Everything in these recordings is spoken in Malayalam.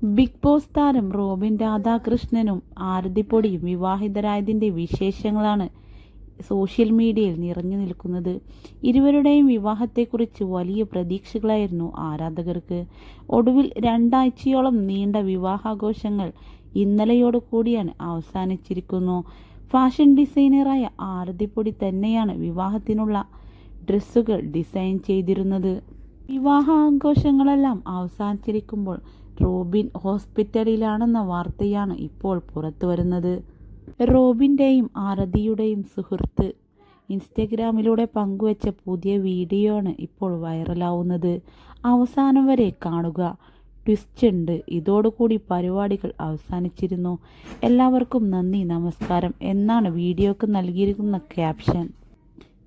ബിഗ് ബോസ് താരം റോബിൻ രാധാകൃഷ്ണനും ആരതിപ്പൊടിയും വിവാഹിതരായതിൻ്റെ വിശേഷങ്ങളാണ് സോഷ്യൽ മീഡിയയിൽ നിറഞ്ഞു നിൽക്കുന്നത്. ഇരുവരുടെയും വിവാഹത്തെക്കുറിച്ച് വലിയ പ്രതീക്ഷകളായിരുന്നു ആരാധകർക്ക്. ഒടുവിൽ 2 ആഴ്ചയോളം നീണ്ട വിവാഹാഘോഷങ്ങൾ ഇന്നലെയോടു കൂടിയാണ് അവസാനിച്ചിരിക്കുന്നു. ഫാഷൻ ഡിസൈനറായ ആരതിപ്പൊടി തന്നെയാണ് വിവാഹത്തിനുള്ള ഡ്രസ്സുകൾ ഡിസൈൻ ചെയ്തിരുന്നത്. വിവാഹാഘോഷങ്ങളെല്ലാം അവസാനിച്ചിരിക്കുമ്പോൾ റോബിൻ ഹോസ്പിറ്റലിലാണെന്ന വാർത്തയാണ് ഇപ്പോൾ പുറത്തുവരുന്നത്. റോബിൻ്റെയും ആരതിയുടെയും സുഹൃത്ത് ഇൻസ്റ്റഗ്രാമിലൂടെ പങ്കുവച്ച പുതിയ വീഡിയോ ആണ് ഇപ്പോൾ വൈറലാവുന്നത്. അവസാനം വരെ കാണുക, ട്വിസ്റ്റ് ഉണ്ട്. ഇതോടുകൂടി പരിപാടികൾ അവസാനിച്ചിരുന്നു. എല്ലാവർക്കും നന്ദി, നമസ്കാരം എന്നാണ് വീഡിയോക്ക് നൽകിയിരിക്കുന്ന ക്യാപ്ഷൻ.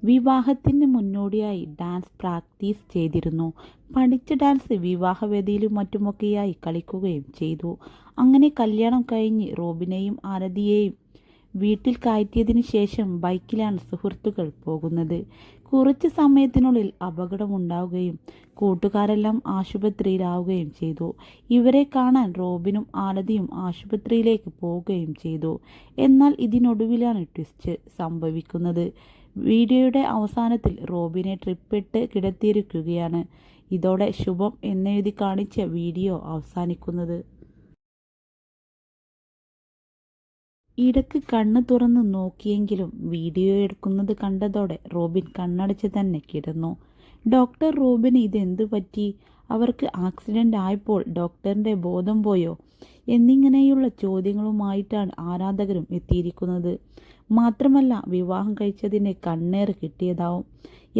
വിവാഹത്തിന് മുന്നോടിയായി ഡാൻസ് പ്രാക്ടീസ് ചെയ്തിരുന്നു. പഠിച്ച ഡാൻസ് വിവാഹവേദിയിലും മറ്റുമൊക്കെയായി കളിക്കുകയും ചെയ്തു. അങ്ങനെ കല്യാണം കഴിഞ്ഞ് റോബിനെയും ആരതിയെയും വീട്ടിൽ കയറ്റിയതിന് ശേഷം ബൈക്കിലാണ് സുഹൃത്തുക്കൾ പോകുന്നത്. കുറച്ച് സമയത്തിനുള്ളിൽ അപകടമുണ്ടാവുകയും കൂട്ടുകാരെല്ലാം ആശുപത്രിയിലാവുകയും ചെയ്തു. ഇവരെ കാണാൻ റോബിനും ആരതിയും ആശുപത്രിയിലേക്ക് പോവുകയും ചെയ്തു. എന്നാൽ ഇതിനൊടുവിലാണ് ട്വിസ്റ്റ് സംഭവിക്കുന്നത്. വീഡിയോയുടെ അവസാനത്തിൽ റോബിനെ ട്രിപ്പിട്ട് കിടത്തിയിരിക്കുകയാണ്. ഇതോടെ ശുഭം എന്നെഴുതി കാണിച്ച വീഡിയോ അവസാനിക്കുന്നത്. ഇടയ്ക്ക് കണ്ണ് തുറന്ന് നോക്കിയെങ്കിലും വീഡിയോ എടുക്കുന്നത് കണ്ടതോടെ റോബിൻ കണ്ണടച്ച് തന്നെ കിടന്നു. ഡോക്ടർ റോബിന് ഇതെന്തു പറ്റി? അവർക്ക് ആക്സിഡൻ്റ് ആയപ്പോൾ ഡോക്ടറിൻ്റെ ബോധം പോയോ? എന്നിങ്ങനെയുള്ള ചോദ്യങ്ങളുമായിട്ടാണ് ആരാധകരും എത്തിയിരിക്കുന്നത്. മാത്രമല്ല, വിവാഹം കഴിച്ചതിന് കണ്ണേറ് കിട്ടിയതാവും,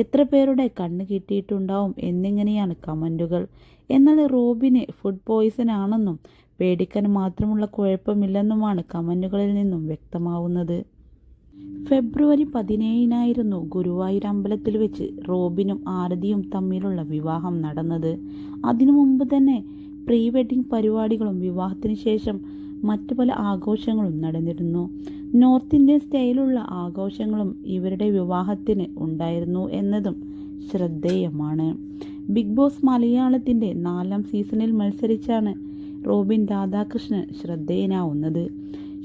എത്ര പേരുടെ കണ്ണ് കിട്ടിയിട്ടുണ്ടാവും എന്നിങ്ങനെയാണ് കമൻറ്റുകൾ. എന്നാൽ റോബിന് ഫുഡ് പോയ്സൺ ആണെന്നും പേടിക്കാൻ മാത്രമുള്ള കുഴപ്പമില്ലെന്നുമാണ് കമൻറ്റുകളിൽ നിന്നും വ്യക്തമാവുന്നത്. ഫെബ്രുവരി 17 ഗുരുവായൂർ അമ്പലത്തിൽ വെച്ച് റോബിനും ആരതിയും തമ്മിലുള്ള വിവാഹം നടന്നത്. അതിനു മുമ്പ് തന്നെ പ്രീ വെഡിങ് പരിപാടികളും വിവാഹത്തിന് ശേഷം മറ്റു പല ആഘോഷങ്ങളും നടന്നിരുന്നു. നോർത്ത് ഇന്ത്യൻ സ്റ്റൈലുള്ള ആഘോഷങ്ങളും ഇവരുടെ വിവാഹത്തിന് ഉണ്ടായിരുന്നു എന്നതും ശ്രദ്ധേയമാണ്. ബിഗ് ബോസ് മലയാളത്തിൻ്റെ 4ാം സീസണിൽ മത്സരിച്ചാണ് റോബിൻ രാധാകൃഷ്ണൻ ശ്രദ്ധേയനാവുന്നത്.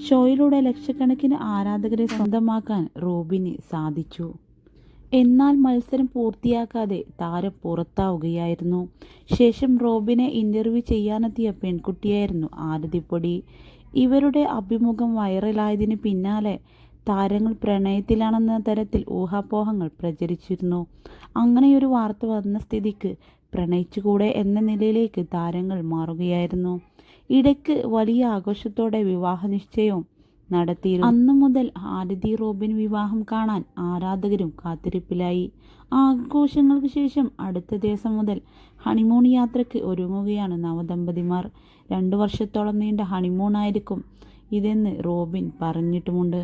ഷോയിലൂടെ ലക്ഷക്കണക്കിന് ആരാധകരെ സ്വന്തമാക്കാൻ റോബിന് സാധിച്ചു. എന്നാൽ മത്സരം പൂർത്തിയാക്കാതെ താരം പുറത്താവുകയായിരുന്നു. ശേഷം റോബിനെ ഇൻ്റർവ്യൂ ചെയ്യാനെത്തിയ പെൺകുട്ടിയായിരുന്നു ആരതിപ്പൊടി. ഇവരുടെ അഭിമുഖം വൈറലായതിന് പിന്നാലെ താരങ്ങൾ പ്രണയത്തിലാണെന്ന തരത്തിൽ ഊഹാപോഹങ്ങൾ പ്രചരിച്ചിരുന്നു. അങ്ങനെയൊരു വാർത്ത വന്ന സ്ഥിതിക്ക് പ്രണയിച്ചുകൂടെ എന്ന നിലയിലേക്ക് താരങ്ങൾ മാറുകയായിരുന്നു. ഇടയ്ക്ക് വലിയ ആഘോഷത്തോടെ വിവാഹ നിശ്ചയവും നടത്തിയിരുന്നു. അന്നു മുതൽ ആരതി റോബിൻ വിവാഹം കാണാൻ ആരാധകരും കാത്തിരിപ്പിലായി. ആഘോഷങ്ങൾക്ക് ശേഷം അടുത്ത ദിവസം മുതൽ ഹണിമൂൺ യാത്രയ്ക്ക് ഒരുങ്ങുകയാണ് നവദമ്പതിമാർ. 2 വർഷത്തോളം നീണ്ട ഹണിമൂൺ ആയിരിക്കും ഇതെന്ന് റോബിൻ പറഞ്ഞിട്ടുമുണ്ട്.